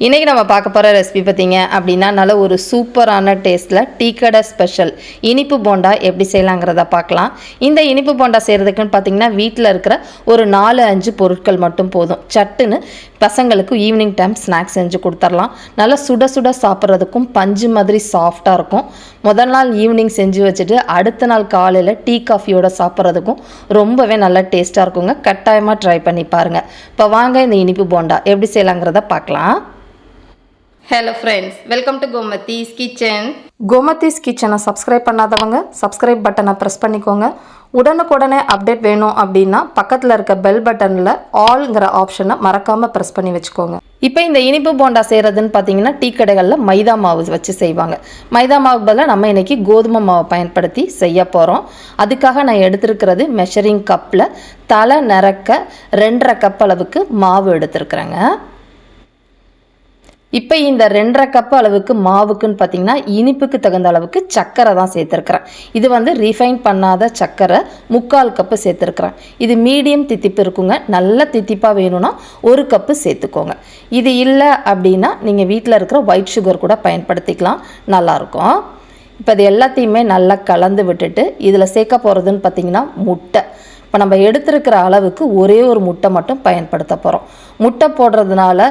இன்றைக்கி நம்ம பார்க்க போகிற ரெசிபி பார்த்திங்க அப்படின்னா நல்ல ஒரு சூப்பரான டேஸ்ட்டில் டீ கடை ஸ்பெஷல் இனிப்பு போண்டா எப்படி செய்யலாங்கிறத பார்க்கலாம். இந்த இனிப்பு போண்டா செய்கிறதுக்குன்னு பார்த்திங்கன்னா வீட்டில் இருக்கிற ஒரு 4-5 பொருட்கள் மட்டும் போதும். சட்டுன்னு பசங்களுக்கு ஈவினிங் டைம் ஸ்நாக்ஸ் செஞ்சு கொடுத்துர்லாம். நல்லா சுட சுட சாப்பிட்றதுக்கும் பஞ்சு மாதிரி சாஃப்டாக இருக்கும். முதல் நாள் ஈவினிங் செஞ்சு வச்சுட்டு அடுத்த நாள் காலையில் டீ காஃபியோட சாப்பிட்றதுக்கும் ரொம்பவே நல்லா டேஸ்ட்டாக இருக்குங்க. கட்டாயமாக ட்ரை பண்ணி பாருங்கள். இப்போ வாங்க இந்த இனிப்பு போண்டா எப்படி செய்யலாங்கிறத பார்க்கலாம். Hello friends, welcome to Gomathi's kitchen. Gomathi's கிச்சனை சப்ஸ்கிரைப் பண்ணாதவங்க சப்ஸ்கிரைப் பட்டனை ப்ரெஸ் பண்ணிக்கோங்க. உடனுக்குடனே அப்டேட் வேணும் அப்படின்னா பக்கத்தில் இருக்க பெல் பட்டனில் ஆல்ங்கிற ஆப்ஷனை மறக்காமல் ப்ரெஸ் பண்ணி வச்சுக்கோங்க. இப்போ இந்த இனிப்பு போண்டா செய்கிறதுன்னு பார்த்தீங்கன்னா டீ கடைகளில் மைதா மாவு வச்சு செய்வாங்க. மைதா மாவு பதிலாக நம்ம இன்றைக்கி கோதுமை மாவை பயன்படுத்தி செய்ய போகிறோம். அதுக்காக நான் எடுத்துருக்கிறது மெஷரிங் கப்பில் தலை நிறக்க 2.5 கப் அளவுக்கு மாவு எடுத்துருக்குறேங்க. இப்போ இந்த 2.5 கப் அளவுக்கு மாவுக்குன்னு பார்த்தீங்கன்னா இனிப்புக்கு தகுந்த அளவுக்கு சர்க்கரை தான் சேர்த்துருக்குறேன். இது வந்து ரீஃபைன் பண்ணாத சர்க்கரை 3/4 கப்பு சேர்த்துருக்குறேன். இது மீடியம் தித்திப்பு இருக்குங்க. நல்ல தித்திப்பாக வேணும்னா 1 கப்பு சேர்த்துக்கோங்க. இது இல்லை அப்படின்னா நீங்கள் வீட்டில் இருக்கிற ஒயிட் சுகர் கூட பயன்படுத்திக்கலாம், நல்லாயிருக்கும். இப்போ இது எல்லாத்தையுமே நல்லா கலந்து விட்டுட்டு இதில் சேர்க்க போகிறதுன்னு பார்த்தீங்கன்னா முட்டை. இப்போ நம்ம எடுத்துருக்கிற அளவுக்கு ஒரே ஒரு முட்டை மட்டும் பயன்படுத்த போகிறோம். முட்டை போடுறதுனால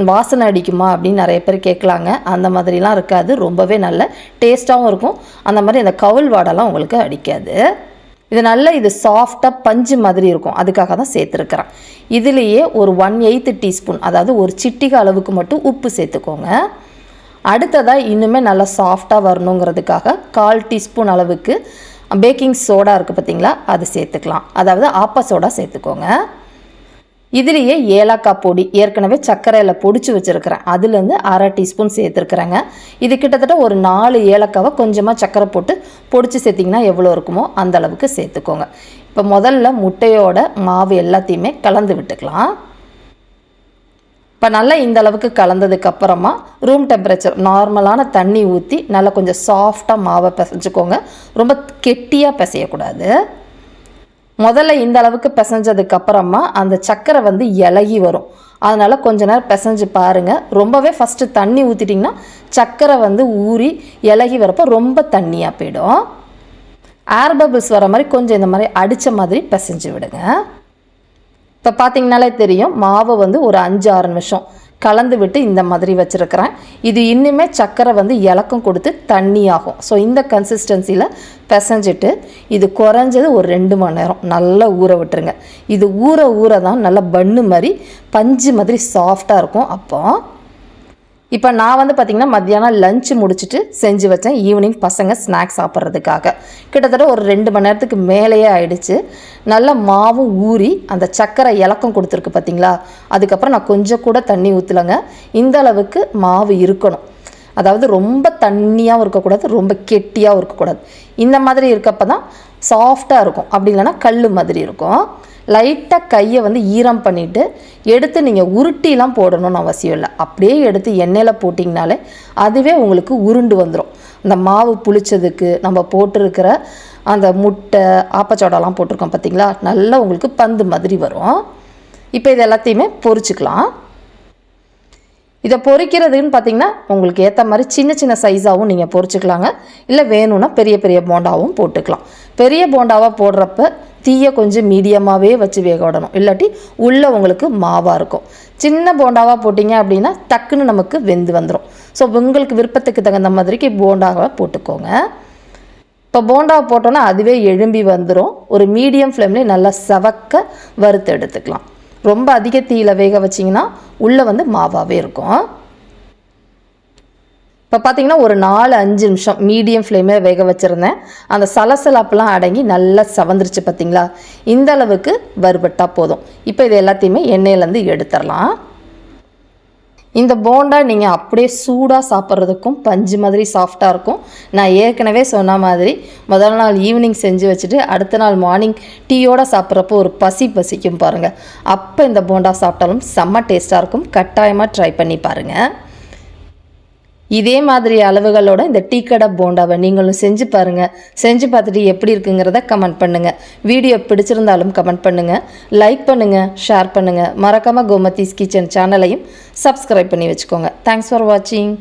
வாசனை அடிக்குமா அப்படின்னு நிறைய பேர் கேட்கலாங்க. அந்த மாதிரிலாம் இருக்காது, ரொம்பவே நல்ல டேஸ்ட்டாகவும் இருக்கும். அந்த மாதிரி அந்த கவுள் வாடெல்லாம் உங்களுக்கு அடிக்காது. இது சாஃப்டாக பஞ்சு மாதிரி இருக்கும், அதுக்காக தான் சேர்த்துருக்குறேன். இதுலேயே ஒரு 1/8 டீஸ்பூன், அதாவது ஒரு சிட்டிகை அளவுக்கு மட்டும் உப்பு சேர்த்துக்கோங்க. அடுத்ததாக இன்னுமே நல்லா சாஃப்டாக வரணுங்கிறதுக்காக 1/4 டீஸ்பூன் அளவுக்கு பேக்கிங் சோடா இருக்குது பார்த்தீங்களா, அது சேர்த்துக்கலாம். அதாவது ஆப்ப சோடா சேர்த்துக்கோங்க. இதுலேயே ஏலக்காய் பொடி ஏற்கனவே சர்க்கரையில் பொடிச்சு வச்சுருக்கிறேன், அதுலேருந்து 1/2 டீஸ்பூன் சேர்த்துருக்குறேங்க. இது கிட்டத்தட்ட ஒரு 4 ஏலக்காவை கொஞ்சமாக சர்க்கரை போட்டு பொடிச்சு சேர்த்திங்கன்னா எவ்வளோ இருக்குமோ அந்த அளவுக்கு சேர்த்துக்கோங்க. இப்போ முதல்ல முட்டையோட மாவு எல்லாத்தையுமே கலந்து விட்டுக்கலாம். இப்போ நல்லா இந்த அளவுக்கு கலந்ததுக்கப்புறமா ரூம் டெம்பரேச்சர் நார்மலான தண்ணி ஊற்றி நல்லா கொஞ்சம் சாஃப்டாக மாவை பிசைஞ்சுக்கோங்க. ரொம்ப கெட்டியாக பிசையக்கூடாது. முதல்ல இந்த அளவுக்கு பிசைஞ்சதுக்கப்புறமா அந்த சர்க்கரை வந்து இலகி வரும். அதனால் கொஞ்ச நேரம் பிசைஞ்சு பாருங்கள். ரொம்பவே ஃபஸ்ட்டு தண்ணி ஊற்றிட்டிங்கன்னா சர்க்கரை வந்து ஊறி இலகி வரப்போ ரொம்ப தண்ணியாக போயிடும். ஏர் பபிள்ஸ் வர மாதிரி கொஞ்சம் இந்த மாதிரி அடித்த மாதிரி பிசைஞ்சு விடுங்க. இப்போ பார்த்தீங்கனாலே தெரியும், மாவை வந்து ஒரு 5-6 நிமிஷம் கலந்து விட்டு இந்த மாதிரி வச்சுருக்கிறேன். இது இன்னுமே சர்க்கரை வந்து இலக்கம் கொடுத்து தண்ணி ஆகும். ஸோ இந்த கன்சிஸ்டன்சியில் பிசைஞ்சிட்டு இது குறைஞ்சது ஒரு 2 மணி நேரம் நல்லா ஊற விட்டுருங்க. இது ஊற தான் நல்லா பன்னு மாதிரி பஞ்சு மாதிரி சாஃப்டாக இருக்கும். இப்போ நான் வந்து பார்த்திங்கன்னா மத்தியானம் லஞ்சு முடிச்சுட்டு செஞ்சு வச்சேன், ஈவினிங் பசங்க ஸ்நாக்ஸ் சாப்பிட்றதுக்காக. கிட்டத்தட்ட ஒரு 2 மணி நேரத்துக்கு மேலேயே ஆயிடுச்சு. நல்லா மாவும் ஊறி அந்த சர்க்கரை இலக்கம் கொடுத்துருக்கு பார்த்திங்களா. அதுக்கப்புறம் நான் கொஞ்சம் கூட தண்ணி ஊற்றலைங்க. இந்த அளவுக்கு மாவு இருக்கணும். அதாவது ரொம்ப தண்ணியாகவும் இருக்கக்கூடாது, ரொம்ப கெட்டியாகவும் இருக்கக்கூடாது. இந்த மாதிரி இருக்கப்போ தான் சாஃப்டாக இருக்கும். அப்படி இல்லைன்னா கல் மாதிரி இருக்கும். லைட்டாக கையை வந்து ஈரம் பண்ணிவிட்டு எடுத்து நீங்கள் உருட்டிலாம் போடணும்னு அவசியம் இல்லை. அப்படியே எடுத்து எண்ணெயில் போட்டிங்கனாலே அதுவே உங்களுக்கு உருண்டு வந்துடும். இந்த மாவு புளிச்சதுக்கு நம்ம போட்டிருக்கிற அந்த முட்டை ஆப்பச்சோடாலாம் போட்டிருக்கோம் பார்த்திங்களா, நல்லா உங்களுக்கு பந்து மாதிரி வரும். இப்போ இது எல்லாத்தையுமே பொரிச்சுக்கலாம். இதை பொரிக்கிறதுன்னு பார்த்திங்கன்னா உங்களுக்கு ஏற்ற மாதிரி சின்ன சின்ன சைஸாகவும் நீங்கள் பொரிச்சுக்கலாங்க. இல்லை வேணும்னா பெரிய பெரிய போண்டாவும் போட்டுக்கலாம். பெரிய போண்டாவாக போடுறப்ப தீயை கொஞ்சம் மீடியமாகவே வச்சு வேக விடணும், இல்லாட்டி உள்ளே உங்களுக்கு மாவாக இருக்கும். சின்ன போண்டாவாக போட்டிங்க அப்படின்னா டக்குன்னு நமக்கு வெந்து வந்துடும். ஸோ உங்களுக்கு விருப்பத்துக்கு தகுந்த மாதிரிக்கு போண்டாவை போட்டுக்கோங்க. இப்போ போண்டாவை போட்டோன்னா அதுவே எழும்பி வந்துடும். ஒரு மீடியம் ஃப்ளேம்லேயே நல்லா செவக்க வறுத்து எடுத்துக்கலாம். ரொம்ப அதிக தீயில் வேக வச்சிங்கன்னா உள்ளே வந்து மாவாகவே இருக்கும். இப்போ பார்த்திங்கன்னா ஒரு 4-5 நிமிஷம் மீடியம் ஃப்ளேமே வேக வச்சுருந்தேன். அந்த சலசலப்பெல்லாம் அடங்கி நல்லா செவந்துருச்சு பார்த்திங்களா. இந்த அளவுக்கு வறுபட்டால் போதும். இப்போ இது எல்லாத்தையுமே எண்ணெயிலேருந்து எடுத்துடலாம். இந்த போண்டா நீங்கள் அப்படியே சூடாக சாப்பிட்றதுக்கும் பஞ்சு மாதிரி சாஃப்டாக இருக்கும். நான் ஏற்கனவே சொன்ன மாதிரி முதல் நாள் ஈவினிங் செஞ்சு வச்சுட்டு அடுத்த நாள் மார்னிங் டீயோடு சாப்பிட்றப்போ ஒரு பசிக்கும் பாருங்கள். அப்போ இந்த போண்டா சாப்பிட்டாலும் செம்ம டேஸ்ட்டாக இருக்கும். கட்டாயமாக ட்ரை பண்ணி பாருங்கள். இதே மாதிரி அளவுகளோட இந்த டீ கடை போண்டாவை நீங்களும் செஞ்சு பாருங்கள். செஞ்சு பார்த்துட்டு எப்படி இருக்குங்கிறத கமெண்ட் பண்ணுங்கள். வீடியோ பிடிச்சிருந்தாலும் கமெண்ட் பண்ணுங்கள், லைக் பண்ணுங்கள், ஷேர் பண்ணுங்கள். மறக்காமல் கோமதிஸ் கிச்சன் சேனலையும் சப்ஸ்கிரைப் பண்ணி வச்சுக்கோங்க. தேங்க்ஸ் ஃபார் வாட்சிங்.